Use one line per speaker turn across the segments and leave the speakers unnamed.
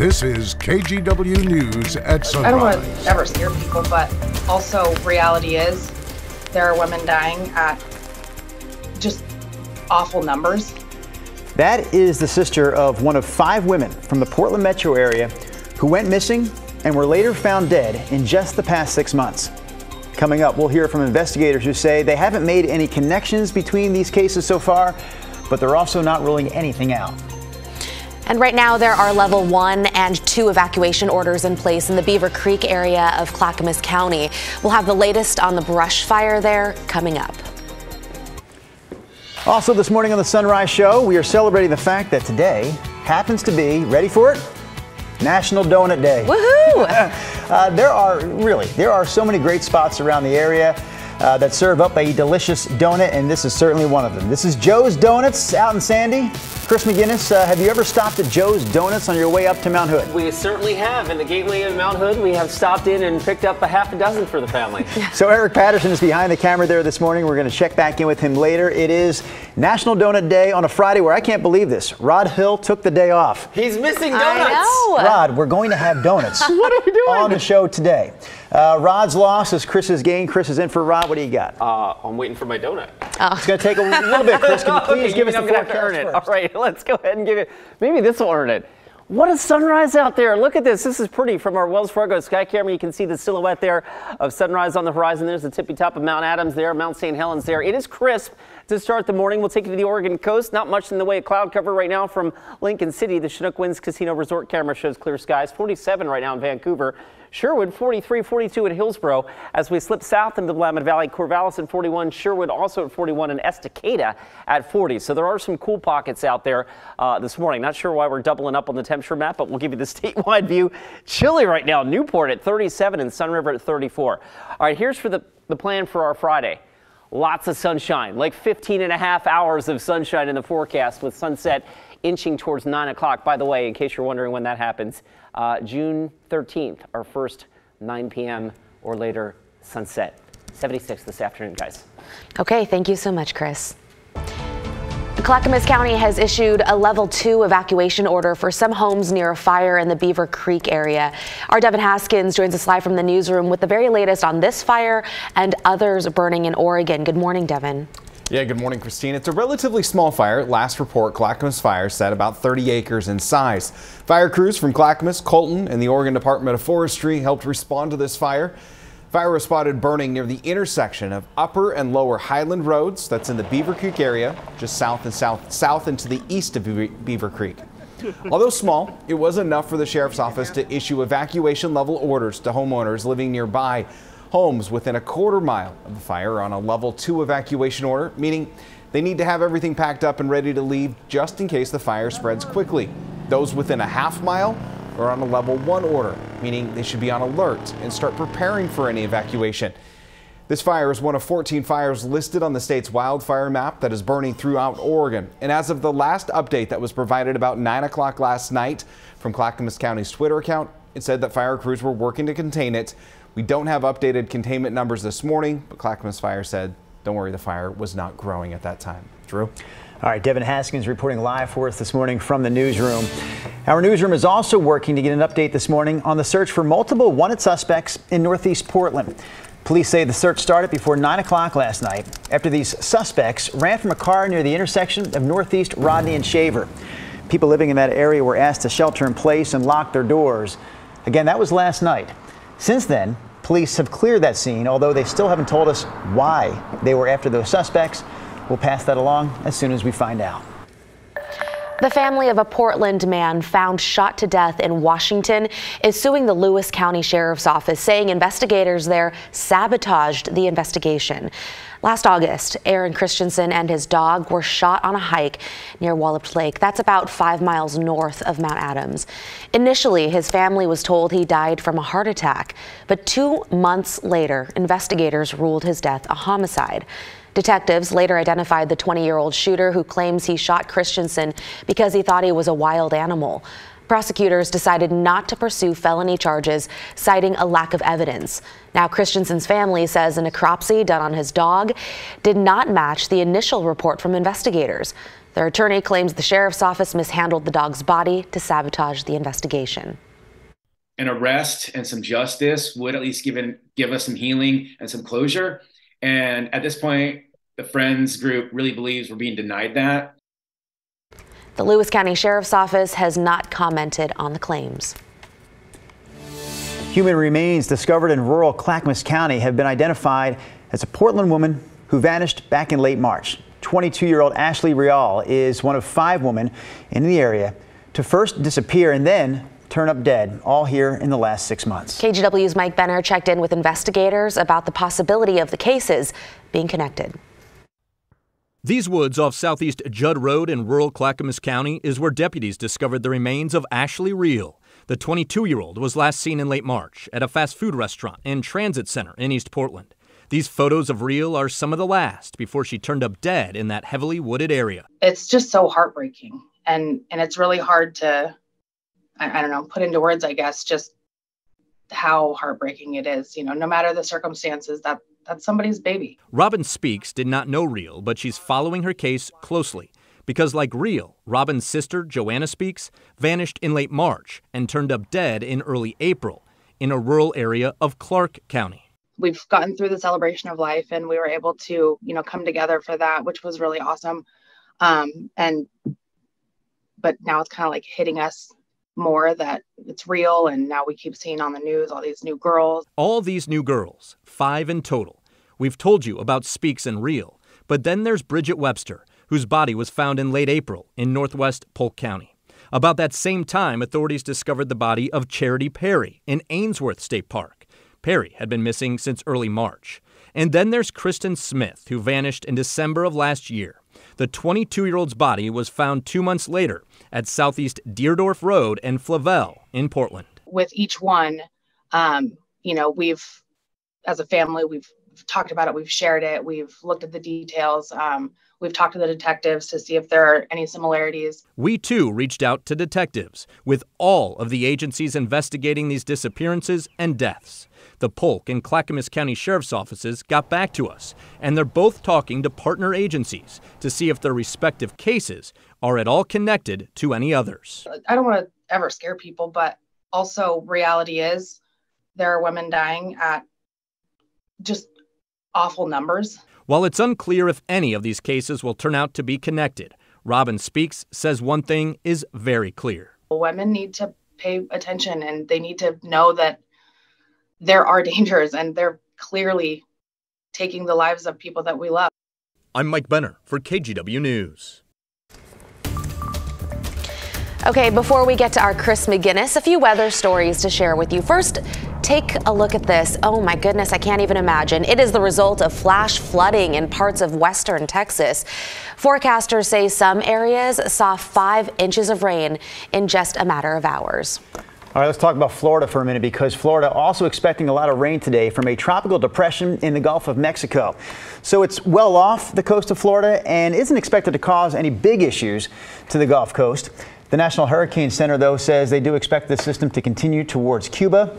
This is KGW News at Sunrise.
I don't want to ever scare people, but also reality is there are women dying at just awful numbers.
That is the sister of one of 5 women from the Portland metro area who went missing and were later found dead in just the past 6 months. Coming up, we'll hear from investigators who say they haven't made any connections between these cases so far, but they're also not ruling anything out.
And right now there are level 1 and 2 evacuation orders in place in the Beaver Creek area of Clackamas County. We'll have the latest on the brush fire there coming up.
Also this morning on the Sunrise Show, we are celebrating the fact that today happens to be, ready for it? National Donut Day.
Woohoo!
There are so many great spots around the area that serve up a delicious donut, and this is certainly one of them. This is Joe's Donuts out in Sandy. Chris McGinnis, have you ever stopped at Joe's Donuts on your way up to Mount Hood?
We certainly have. In the gateway of Mount Hood, we have stopped in and picked up a half a dozen for the family.
So Eric Patterson is behind the camera there this morning. We're going to check back in with him later. It is National Donut Day on a Friday where I can't believe this. Rod Hill took the day off.
He's missing donuts.
I know.
Rod, we're going to have donuts.
What are we doing?
On the show today. Rod's loss is Chris's gain. Chris is in for Rod. What do you got?
I'm waiting for my donut.
It's going to take a little bit, Chris. Can you please give us the forecast first?
All right, let's go ahead and give it. Maybe this will earn it. What a sunrise out there. Look at this. This is pretty. From our Wells Fargo sky camera, you can see the silhouette there of sunrise on the horizon. There's the tippy top of Mount Adams there, Mount St. Helens there. It is crisp to start the morning. We'll take you to the Oregon coast. Not much in the way of cloud cover right now from Lincoln City. The Chinook Winds Casino Resort camera shows clear skies. 47 right now in Vancouver. Sherwood 43, 42 in Hillsborough. As we slip south into the Willamette Valley, Corvallis at 41, Sherwood also at 41, and Estacada at 40. So there are some cool pockets out there this morning. Not sure why we're doubling up on the temperature map, but we'll give you the statewide view. Chilly right now. Newport at 37 and Sun River at 34. All right, here's for the plan for our Friday. Lots of sunshine, like 15 and a half hours of sunshine in the forecast with sunset inching towards 9 o'clock. By the way, in case you're wondering when that happens, June 13th, our first 9 p.m. or later sunset. 76 this afternoon, guys.
Okay, thank you so much, Chris. Clackamas County has issued a level 2 evacuation order for some homes near a fire in the Beaver Creek area. Our Devin Haskins joins us live from the newsroom with the very latest on this fire and others burning in Oregon. Good morning, Devin.
Yeah, good morning, Christine. It's a relatively small fire. Last report, Clackamas Fire said about 30 acres in size. Fire crews from Clackamas, Colton, and the Oregon Department of Forestry helped respond to this fire. Fire was spotted burning near the intersection of Upper and Lower Highland Roads. That's in the Beaver Creek area, just south and to the east of Beaver Creek. Although small, it was enough for the sheriff's office to issue evacuation level orders to homeowners living nearby. Homes within a quarter mile of the fire are on a level 2 evacuation order, meaning they need to have everything packed up and ready to leave just in case the fire spreads quickly. Those within a half mile are on a level 1 order, meaning they should be on alert and start preparing for any evacuation. This fire is one of 14 fires listed on the state's wildfire map that is burning throughout Oregon. And as of the last update that was provided about 9 o'clock last night from Clackamas County's Twitter account, it said that fire crews were working to contain it. We don't have updated containment numbers this morning, but Clackamas Fire said, don't worry, the fire was not growing at that time. Drew?
All right, Devin Haskins reporting live for us this morning from the newsroom. Our newsroom is also working to get an update this morning on the search for multiple wanted suspects in northeast Portland. Police say the search started before 9 o'clock last night after these suspects ran from a car near the intersection of Northeast Rodney and Shaver. People living in that area were asked to shelter in place and lock their doors. Again, that was last night. Since then, police have cleared that scene, although they still haven't told us why they were after those suspects. We'll pass that along as soon as we find out.
The family of a Portland man found shot to death in Washington is suing the Lewis County Sheriff's Office, saying investigators there sabotaged the investigation. Last August, Aaron Christensen and his dog were shot on a hike near Walloped Lake. That's about 5 miles north of Mount Adams. Initially, his family was told he died from a heart attack, but 2 months later, investigators ruled his death a homicide. Detectives later identified the 20-year-old shooter who claims he shot Christensen because he thought he was a wild animal. Prosecutors decided not to pursue felony charges, citing a lack of evidence. Now, Christensen's family says a necropsy done on his dog did not match the initial report from investigators. Their attorney claims the sheriff's office mishandled the dog's body to sabotage the investigation.
An arrest and some justice would at least give us some healing and some closure. And at this point, the Friends group really believes we're being denied that.
The Lewis County Sheriff's Office has not commented on the claims.
Human remains discovered in rural Clackamas County have been identified as a Portland woman who vanished back in late March. 22-year-old Ashley Rial is one of 5 women in the area to first disappear and then turn up dead, all here in the last 6 months.
KGW's Mike Benner checked in with investigators about the possibility of the cases being connected.
These woods off Southeast Judd Road in rural Clackamas County is where deputies discovered the remains of Ashley Rial. The 22-year-old was last seen in late March at a fast food restaurant and transit center in East Portland. These photos of Rial are some of the last before she turned up dead in that heavily wooded area.
It's just so heartbreaking, and it's really hard to, I don't know, put into words, I guess, just how heartbreaking it is. You know, no matter the circumstances, that's somebody's baby.
Robin Speaks did not know Rial, but she's following her case closely because, like Rial, Robin's sister, Joanna Speaks, vanished in late March and turned up dead in early April in a rural area of Clark County.
We've gotten through the celebration of life, and we were able to, come together for that, which was really awesome. But now it's kind of like hitting us more that it's real, and now we keep seeing on the news all these new girls.
All these new girls, 5 in total. We've told you about Speaks and Rial, but then there's Bridget Webster, whose body was found in late April in northwest Polk County. About that same time, authorities discovered the body of Charity Perry in Ainsworth State Park. Perry had been missing since early March. And then there's Kristen Smith, who vanished in December of last year. The 22-year-old's body was found 2 months later at Southeast Deerdorf Road and Flavel in Portland.
With each one, we've, as a family, we've talked about it, we've shared it, we've looked at the details, we've talked to the detectives to see if there are any similarities.
We, too, reached out to detectives with all of the agencies investigating these disappearances and deaths. The Polk and Clackamas County Sheriff's offices got back to us, and they're both talking to partner agencies to see if their respective cases are at all connected to any others.
I don't want to ever scare people, but also reality is there are women dying at just awful numbers.
While it's unclear if any of these cases will turn out to be connected, Robin Speaks says one thing is very clear.
Women need to pay attention, and they need to know that there are dangers, and they're clearly taking the lives of people that we love.
I'm Mike Benner for KGW News.
Okay, before we get to our Chris McGinnis, a few weather stories to share with you. First, take a look at this. Oh my goodness, I can't even imagine. It is the result of flash flooding in parts of western Texas. Forecasters say some areas saw 5 inches of rain in just a matter of hours.
All right, let's talk about Florida for a minute, because Florida also expecting a lot of rain today from a tropical depression in the Gulf of Mexico. So it's well off the coast of Florida and isn't expected to cause any big issues to the Gulf Coast. The National Hurricane Center, though, says they do expect the system to continue towards Cuba.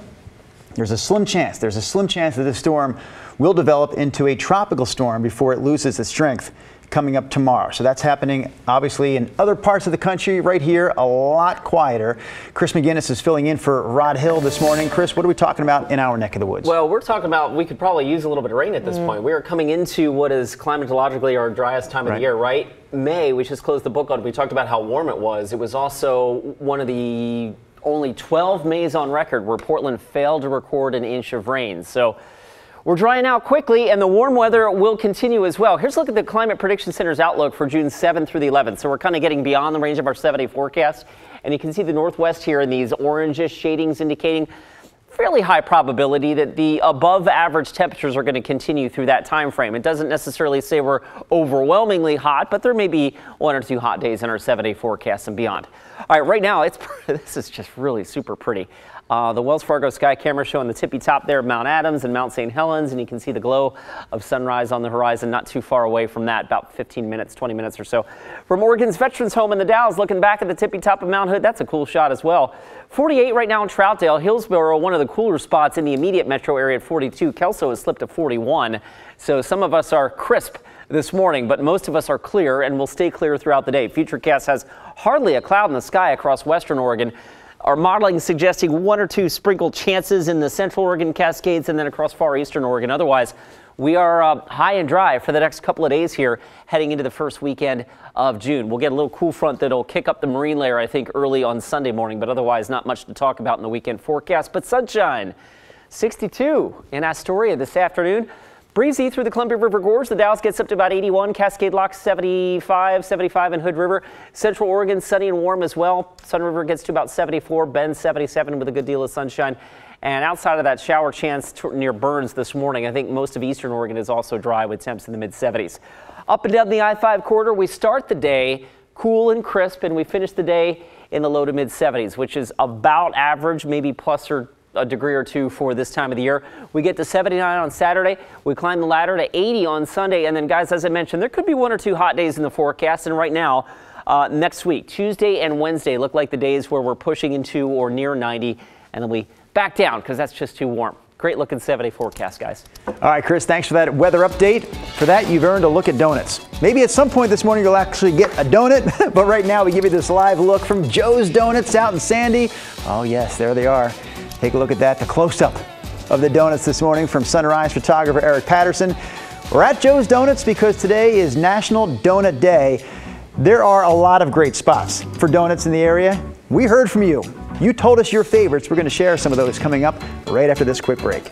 There's a slim chance that this storm will develop into a tropical storm before it loses its strength coming up tomorrow. So that's happening obviously in other parts of the country. Right here, a lot quieter. Chris McGinnis is filling in for Rod Hill this morning. Chris, what are we talking about in our neck of the woods?
Well, we're talking about we could probably use a little bit of rain at this point. We are coming into what is climatologically our driest time of the year, right? May, we just closed the book on it. We talked about how warm it was. It was also one of the only 12 Mays on record where Portland failed to record an inch of rain. So we're drying out quickly, and the warm weather will continue as well. Here's a look at the Climate Prediction Center's outlook for June 7th through the 11th. So we're kind of getting beyond the range of our 7-day forecast. And you can see the northwest here in these orangish shadings indicating fairly high probability that the above average temperatures are going to continue through that time frame. It doesn't necessarily say we're overwhelmingly hot, but there may be 1 or 2 hot days in our 7-day forecast and beyond. All right, right now, this is just really super pretty. The Wells Fargo sky camera showing the tippy top there of Mount Adams and Mount St. Helens, and you can see the glow of sunrise on the horizon not too far away from that, about 15 minutes, 20 minutes or so. From Oregon's Veterans Home in the Dalles, looking back at the tippy top of Mount Hood, that's a cool shot as well. 48 right now in Troutdale. Hillsborough, one of the cooler spots in the immediate metro area at 42. Kelso has slipped to 41, so some of us are crisp this morning, but most of us are clear and will stay clear throughout the day. Futurecast has hardly a cloud in the sky across western Oregon. Our modeling is suggesting 1 or 2 sprinkled chances in the central Oregon Cascades and then across far eastern Oregon. Otherwise, we are high and dry for the next couple of days here heading into the first weekend of June. We'll get a little cool front that'll kick up the marine layer, I think, early on Sunday morning, but otherwise not much to talk about in the weekend forecast. But sunshine, 62 in Astoria this afternoon. Breezy through the Columbia River Gorge. The Dalles gets up to about 81. Cascade Lock 75 in Hood River. Central Oregon sunny and warm as well. Sun River gets to about 74. Bend 77 with a good deal of sunshine. And outside of that shower chance near Burns this morning, I think most of eastern Oregon is also dry with temps in the mid-70s. Up and down the I-5 corridor, we start the day cool and crisp, and we finish the day in the low to mid-70s, which is about average, maybe plus or a degree or 2 for this time of the year. We get to 79 on Saturday. We climb the ladder to 80 on Sunday. And then, guys, as I mentioned, there could be 1 or 2 hot days in the forecast. And right now, next week, Tuesday and Wednesday, look like the days where we're pushing into or near 90. And then we back down because that's just too warm. Great looking 70 forecast, guys.
All right, Chris, thanks for that weather update. For that, you've earned a look at donuts. Maybe at some point this morning you'll actually get a donut. But right now, we give you this live look from Joe's Donuts out in Sandy. Oh, yes, there they are. Take a look at that, the close-up of the donuts this morning from Sunrise photographer Eric Patterson. We're at Joe's Donuts because today is National Donut Day. There are a lot of great spots for donuts in the area. We heard from you. You told us your favorites. We're going to share some of those coming up right after this quick break.